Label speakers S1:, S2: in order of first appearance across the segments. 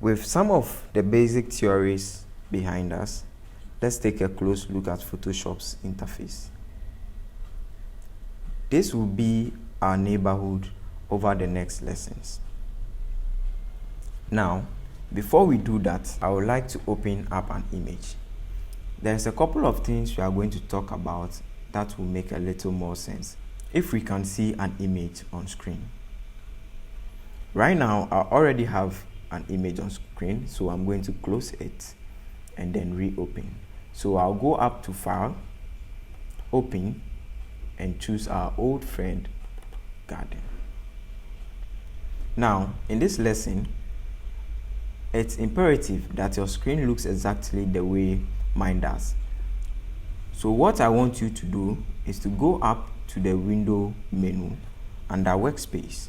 S1: With some of the basic theories behind us, let's take a close look at Photoshop's interface. This will be our neighborhood over the next lessons. Now, before we do that, I would like to open up an image. There's a couple of things we are going to talk about that will make a little more sense if we can see an image on screen. Right now, I already have an image on screen, so I'm going to close it and then reopen. So I'll go up to File, Open, and choose our old friend garden. Now, in this lesson, it's imperative that your screen looks exactly the way mine does. So what I want you to do is to go up to the window menu under workspace.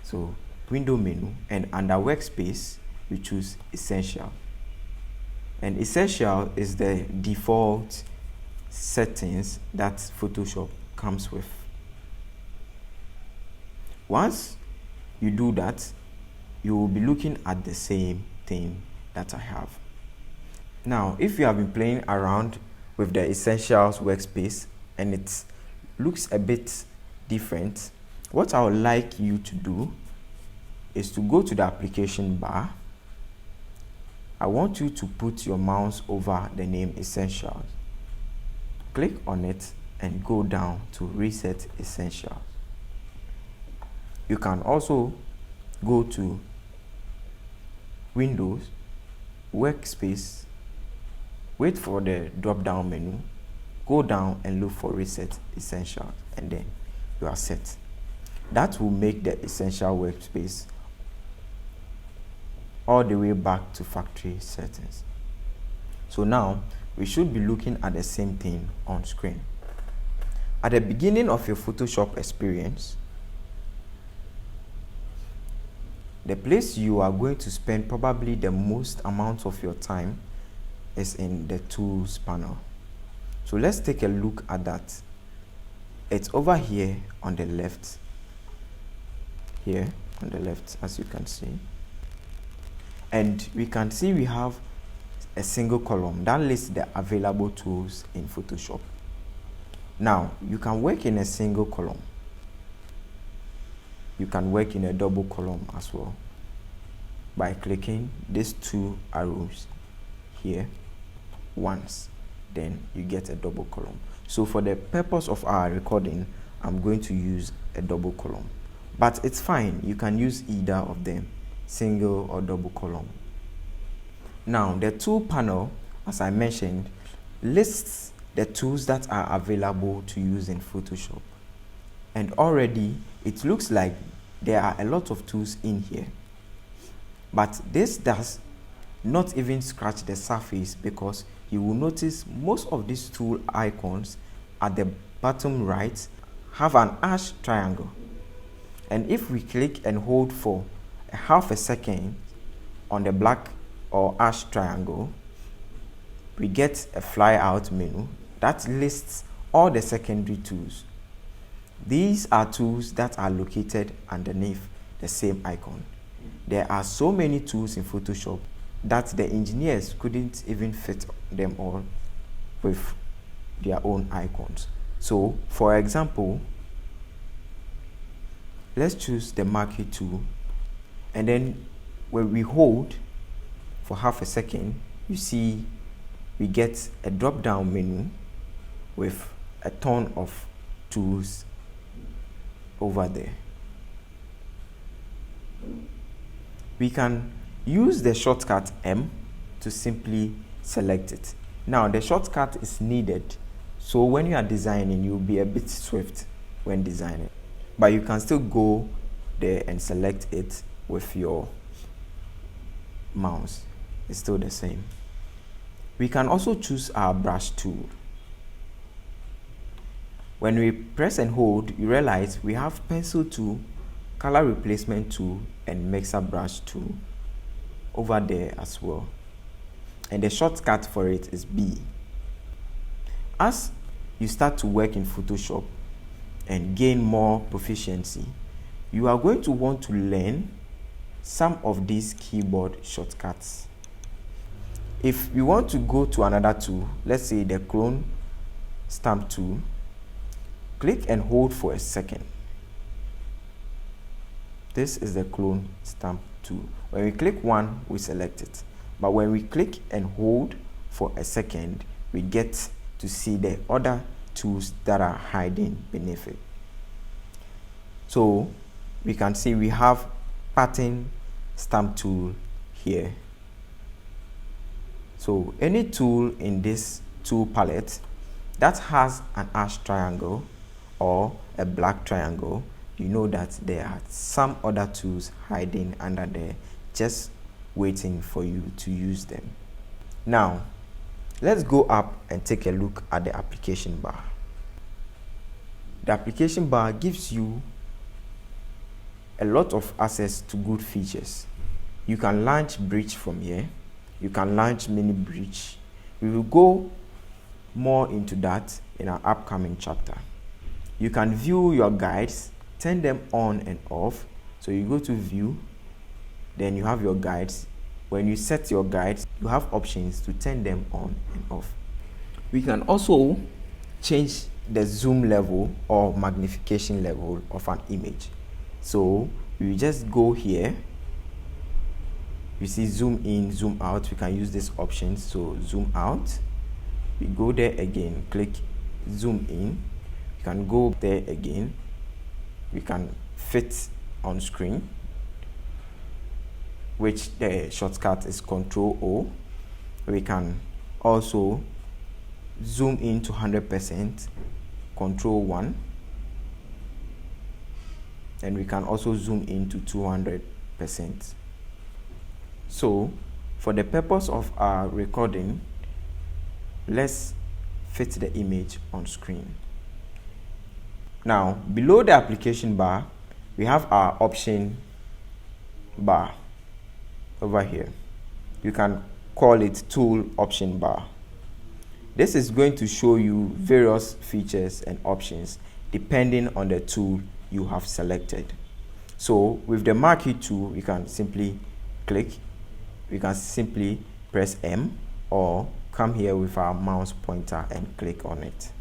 S1: So window menu, and under workspace we choose essential, and essential is the default settings that Photoshop comes with. Once you do that, you will be looking at the same thing that I have. Now, if you have been playing around with the essentials workspace and it looks a bit different, what I would like you to do is to go to the application bar. I want you to put your mouse over the name Essentials. Click on it and go down to Reset Essentials. You can also go to Windows, Workspace, wait for the drop-down menu, go down and look for Reset Essentials, and then you are set. That will make the Essential workspace all the way back to factory settings. So now we should be looking at the same thing on screen. At the beginning of your Photoshop experience, the place you are going to spend probably the most amount of your time is in the Tools panel. So let's take a look at that. It's over here on the left. Here on the left, as you can see. And we can see we have a single column that lists the available tools in Photoshop. Now, you can work in a single column. You can work in a double column as well by clicking these two arrows here once, then you get a double column. So for the purpose of our recording, I'm going to use a double column, but it's fine, you can use either of them, single or double column. Now, the tool panel, as I mentioned, lists the tools that are available to use in Photoshop. And already it looks like there are a lot of tools in here. But this does not even scratch the surface, because you will notice most of these tool icons at the bottom right have an hash triangle. And if we click and hold for a half a second on the black or hash triangle, we get a fly out menu that lists all the secondary tools. These are tools that are located underneath the same icon. There are so many tools in Photoshop that the engineers couldn't even fit them all with their own icons. So, for example, let's choose the marquee tool, and then when we hold for half a second, you see we get a drop-down menu with a ton of tools over there. We can use the shortcut M to simply select it. Now, the shortcut is needed, so when you are designing, you'll be a bit swift when designing. But you can still go there and select it with your mouse. It's still the same. We can also choose our brush tool. When we press and hold, you realize we have pencil tool, color replacement tool, and mixer brush tool over there as well. And the shortcut for it is B. As you start to work in Photoshop and gain more proficiency, you are going to want to learn some of these keyboard shortcuts. If we want to go to another tool, let's say the clone stamp tool, click and hold for a second. This is the clone stamp tool. When we click one, we select it. But when we click and hold for a second, we get to see the other tools that are hiding beneath it. So we can see we have pattern stamp tool here. So any tool in this tool palette that has an ash triangle or a black triangle, you know that there are some other tools hiding under there, just waiting for you to use them. Now, let's go up and take a look at the application bar. The application bar gives you a lot of access to good features. You can launch bridge from here. You can launch mini bridge. We will go more into that in our upcoming chapter. You can view your guides, turn them on and off. So you go to view, then you have your guides. When you set your guides, you have options to turn them on and off. We can also change the zoom level or magnification level of an image. So we just go here. You see zoom in, zoom out. We can use this option. So zoom out. We go there again, click zoom in. You can go there again. We can fit on screen, which the shortcut is Ctrl O. We can also zoom in to 100%, Ctrl 1. And we can also zoom in to 200%. So for the purpose of our recording, let's fit the image on screen. Now, below the application bar, we have our option bar over here. You can call it tool option bar. This is going to show you various features and options depending on the tool you have selected. So with the marquee tool, you can simply click, we can simply press M, or come here with our mouse pointer and click on it.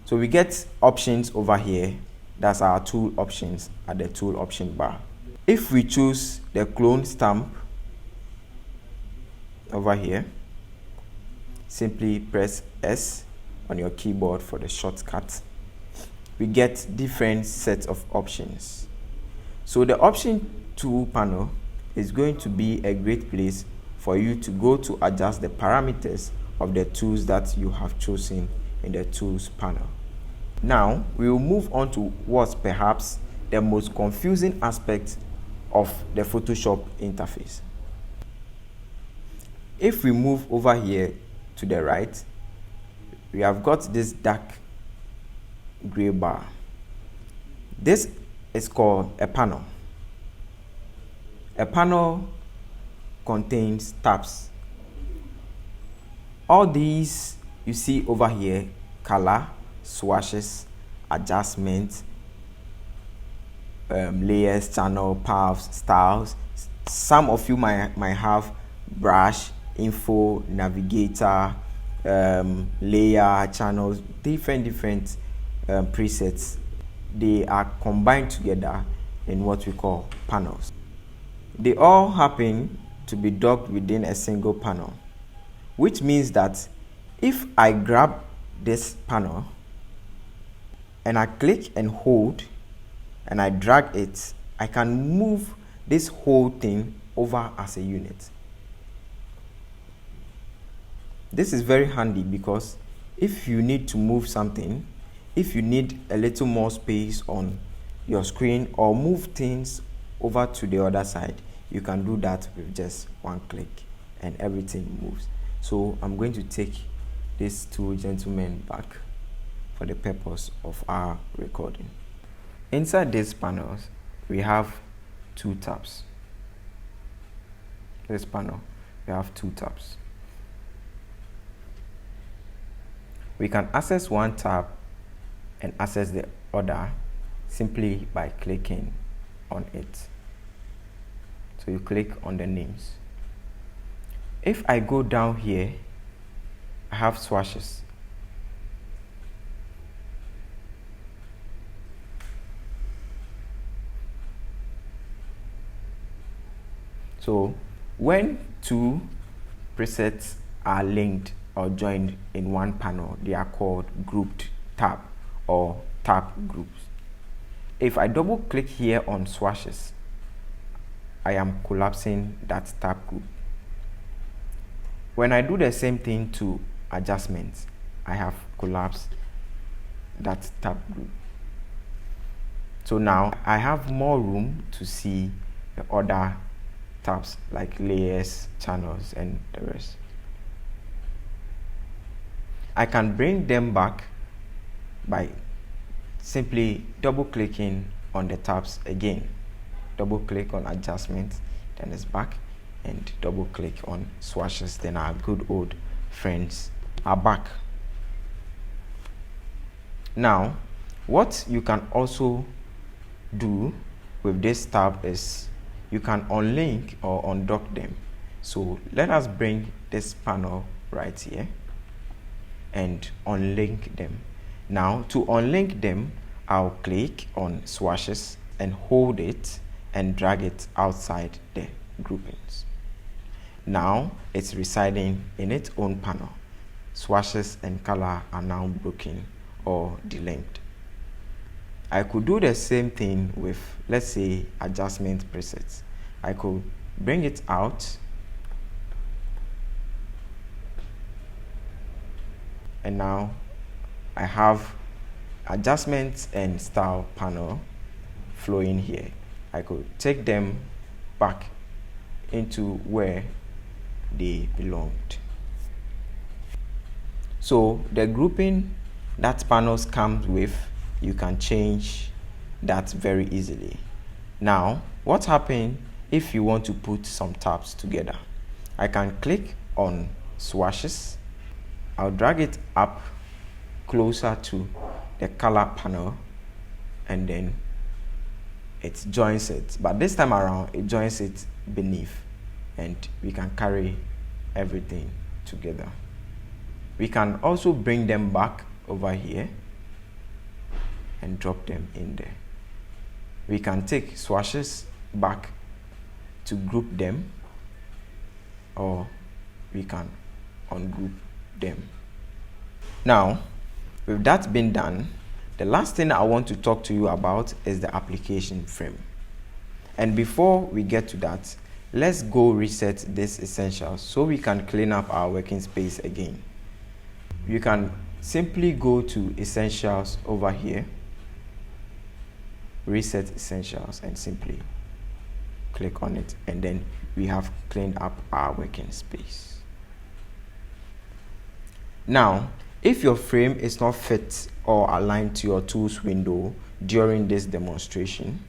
S1: So we get options over here. That's our tool options at the tool option bar. If we choose the clone stamp over here, simply press S on your keyboard for the shortcut. We get different sets of options. So the option tool panel is going to be a great place for you to go to adjust the parameters of the tools that you have chosen in the tools panel. Now we will move on to what's perhaps the most confusing aspect of the Photoshop interface. If we move over here to the right, we have got this dark gray bar. This is called a panel. A panel contains tabs. All these you see over here: color, swatches, adjustments, layers, channel, paths, styles. Some of you might have brush, info, navigator, layer, channels, different presets. They are combined together in what we call panels. They all happen to be docked within a single panel, which means that if I grab this panel and I click and hold and I drag it, I can move this whole thing over as a unit. This is very handy because if you need to move something, if you need a little more space on your screen or move things over to the other side, you can do that with just one click and everything moves. So I'm going to take these two gentlemen back for the purpose of our recording. Inside these panels, we have two tabs. This panel, we have two tabs. We can access one tab and access the other simply by clicking on it. So you click on the names. If I go down here, I have swashes. So when two presets are linked or joined in one panel, they are called grouped tab or tab groups. If I double click here on swashes, I am collapsing that tab group. When I do the same thing to adjustments, I have collapsed that tab group. So now I have more room to see the other tabs like layers, channels, and the rest. I can bring them back by simply double clicking on the tabs again. Double click on adjustments, then it's back, and double click on swashes, then our good old friends are back. Now what you can also do with this tab is you can unlink or undock them. So let us bring this panel right here and unlink them. Now to unlink them, I'll click on swashes and hold it and drag it outside the groupings. Now it's residing in its own panel. Swashes and color are now broken or delinked. I could do the same thing with, let's say, adjustment presets. I could bring it out and now I have adjustments and style panel flowing here. I could take them back into where they belonged. So the grouping that panels comes with, you can change that very easily. Now what happens if you want to put some tabs together? I can click on swashes. I'll drag it up closer to the color panel and then it joins it, but this time around it joins it beneath and we can carry everything together. We can also bring them back over here and drop them in there. We can take swashes back to group them, or we can ungroup them. Now with that being done, the last thing I want to talk to you about is the application frame. And before we get to that, let's go reset this essentials so we can clean up our working space again. You can simply go to essentials over here, reset essentials, and simply click on it, and then we have cleaned up our working space. Now if your frame is not fit or aligned to your tools window during this demonstration,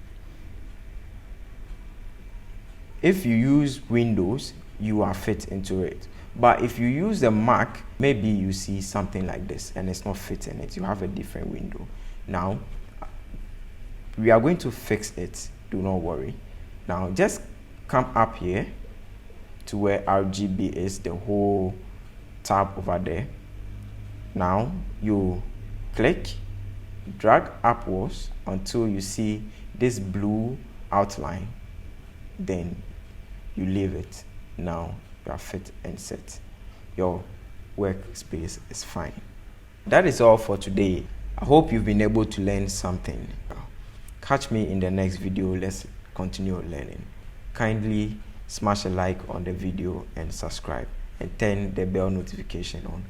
S1: if you use Windows, you are fit into it. But if you use the Mac, maybe you see something like this and it's not fitting it. You have a different window. Now we are going to fix it, do not worry. Now just come up here to where RGB is, the whole tab over there. Now you click, drag upwards until you see this blue outline, then you leave it. Now you are fit and set. Your workspace is fine. That is all for today. I hope you've been able to learn something. Catch me in the next video. Let's continue learning. Kindly smash a like on the video and subscribe and turn the bell notification on